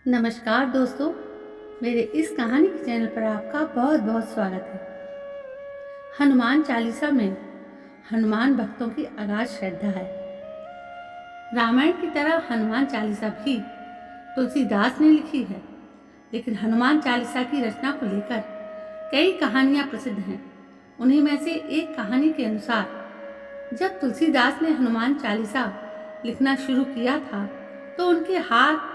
नमस्कार दोस्तों, मेरे इस कहानी के चैनल पर आपका बहुत बहुत स्वागत है। हनुमान चालीसा में हनुमान भक्तों की अगाध श्रद्धा है। रामायण की तरह हनुमान चालीसा भी तुलसीदास ने लिखी है, लेकिन हनुमान चालीसा की रचना को लेकर कई कहानियां प्रसिद्ध हैं। उन्हीं में से एक कहानी के अनुसार जब तुलसीदास ने हनुमान चालीसा लिखना शुरू किया था तो उनके हाथ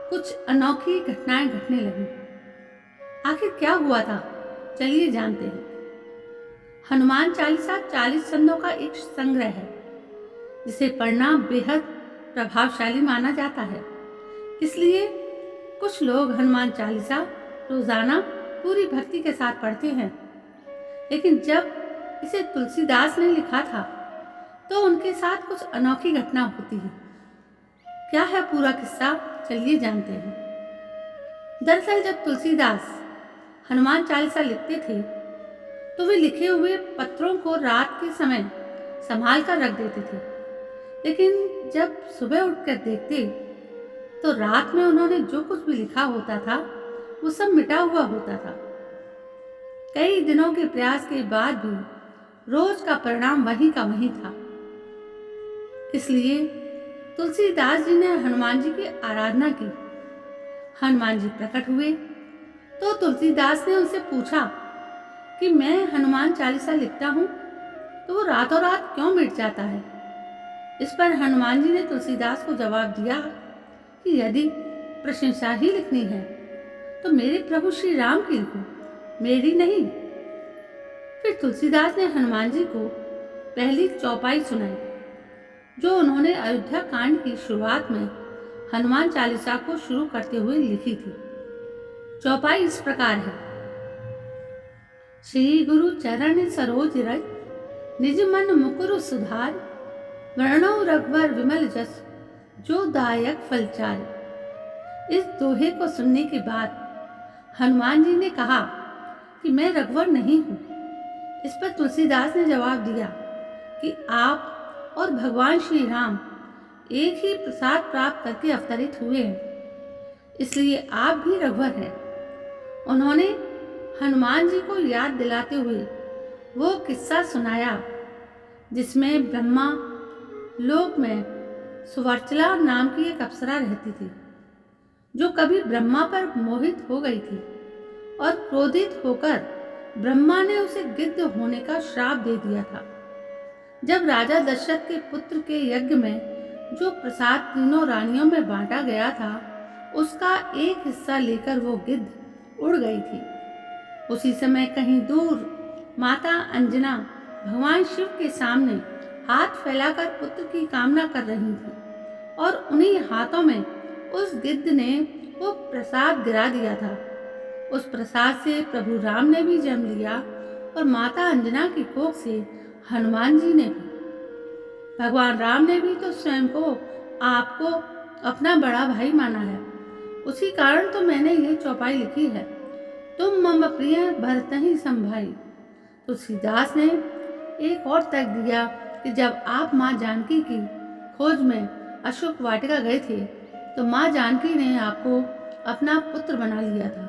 कुछ अनोखी घटनाएं घटने लगी। आखिर क्या हुआ था, चलिए जानते हैं। हनुमान चालीसा 40 छंदों का एक संग्रह है, जिसे पढ़ना बेहद प्रभावशाली माना जाता है। इसलिए कुछ लोग हनुमान चालीसा रोजाना पूरी भक्ति के साथ पढ़ते हैं, लेकिन जब इसे तुलसीदास ने लिखा था तो उनके साथ कुछ अनोखी घटना होती है। क्या है पूरा किस्सा, चलिए जानते हैं। दरअसल जब तुलसीदास हनुमान चालीसा लिखते थे तो वे लिखे हुए पत्रों को रात के समय संभाल कर रख देते थे, लेकिन जब सुबह उठकर देखते तो रात में उन्होंने जो कुछ भी लिखा होता था वो सब मिटा हुआ होता था। कई दिनों के प्रयास के बाद भी रोज का परिणाम वही का वही था। इसलिए तुलसीदास जी ने हनुमान जी की आराधना की। हनुमान जी प्रकट हुए तो तुलसीदास ने उनसे पूछा कि मैं हनुमान चालीसा लिखता हूँ तो वो रातों रात क्यों मिट जाता है। इस पर हनुमान जी ने तुलसीदास को जवाब दिया कि यदि प्रशंसा ही लिखनी है तो मेरे प्रभु श्री राम की लिखो, मेरी नहीं। फिर तुलसीदास ने हनुमान जी को पहली चौपाई सुनाई, जो उन्होंने अयोध्या कांड की शुरुआत में हनुमान चालीसा को शुरू करते हुए लिखी थी। चौपाई इस प्रकार है। श्री गुरु चरण सरोज रज, निज मन मुकुर सुधार, वर्णो रघुवर विमल जस, जो दायक फलचार। इस दोहे को सुनने के बाद हनुमान जी ने कहा कि मैं रघुवर नहीं हूँ। इस पर तुलसीदास ने जवाब दिया कि आप और भगवान श्री राम एक ही प्रसाद प्राप्त करके अवतरित हुए हैं, इसलिए आप भी रघुवर हैं। उन्होंने हनुमान जी को याद दिलाते हुए वो किस्सा सुनाया जिसमें ब्रह्मा लोक में सुवर्चला नाम की एक अप्सरा रहती थी, जो कभी ब्रह्मा पर मोहित हो गई थी और क्रोधित होकर ब्रह्मा ने उसे गिद्ध होने का श्राप दे दिया था। जब राजा दशरथ के पुत्र के यज्ञ में जो प्रसाद तीनों रानियों में बांटा गया था, उसका एक हिस्सा लेकर वो गिद्ध उड़ गई थी। उसी समय कहीं दूर माता अंजना भगवान शिव के सामने हाथ फैलाकर पुत्र की कामना कर रही थी, और उन्हीं हाथों में उस गिद्ध ने वो प्रसाद गिरा दिया था। उस प्रसाद से प्रभु राम ने भी जन्म लिया और माता अंजना की कोख से हनुमान जी ने भी। भगवान राम ने भी तो स्वयं को आपको अपना बड़ा भाई माना है। उसी कारण तो मैंने ये चौपाई लिखी है, तुम मम प्रिय भरतहि संभाई। तुलसीदास ने एक और तर्क दिया कि जब आप माँ जानकी की खोज में अशोक वाटिका गए थे तो माँ जानकी ने आपको अपना पुत्र बना लिया था।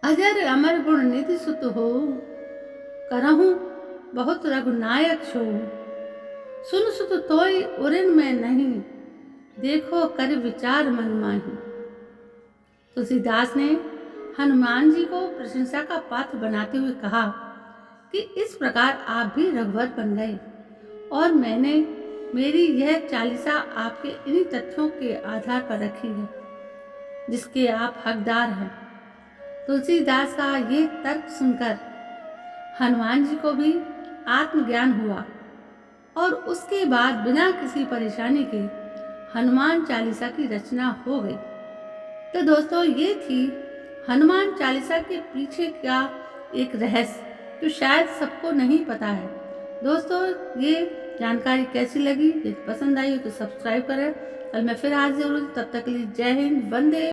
अजर अमर गुण निधि सुत हो, करहूं बहुत रघुनायक छो। सुन सुत तोय उरिन में नहीं, देखो कर विचार मन माही। तुलसीदास ने हनुमान जी को प्रशंसा का पात्र बनाते हुए कहा कि इस प्रकार आप भी रघुवर बन गए, और मैंने मेरी यह चालीसा आपके इन्हीं तथ्यों के आधार पर रखी है जिसके आप हकदार हैं। तुलसीदास का ये तर्क सुनकर हनुमान जी को भी आत्मज्ञान हुआ, और उसके बाद बिना किसी परेशानी के हनुमान चालीसा की रचना हो गई। तो दोस्तों, ये थी हनुमान चालीसा के पीछे का एक रहस्य जो शायद सबको नहीं पता है। दोस्तों, ये जानकारी कैसी लगी? यदि पसंद आई हो तो सब्सक्राइब करें। कल मैं फिर हाजिर हूँ, तब तक के लिए जय हिंद, वंदे।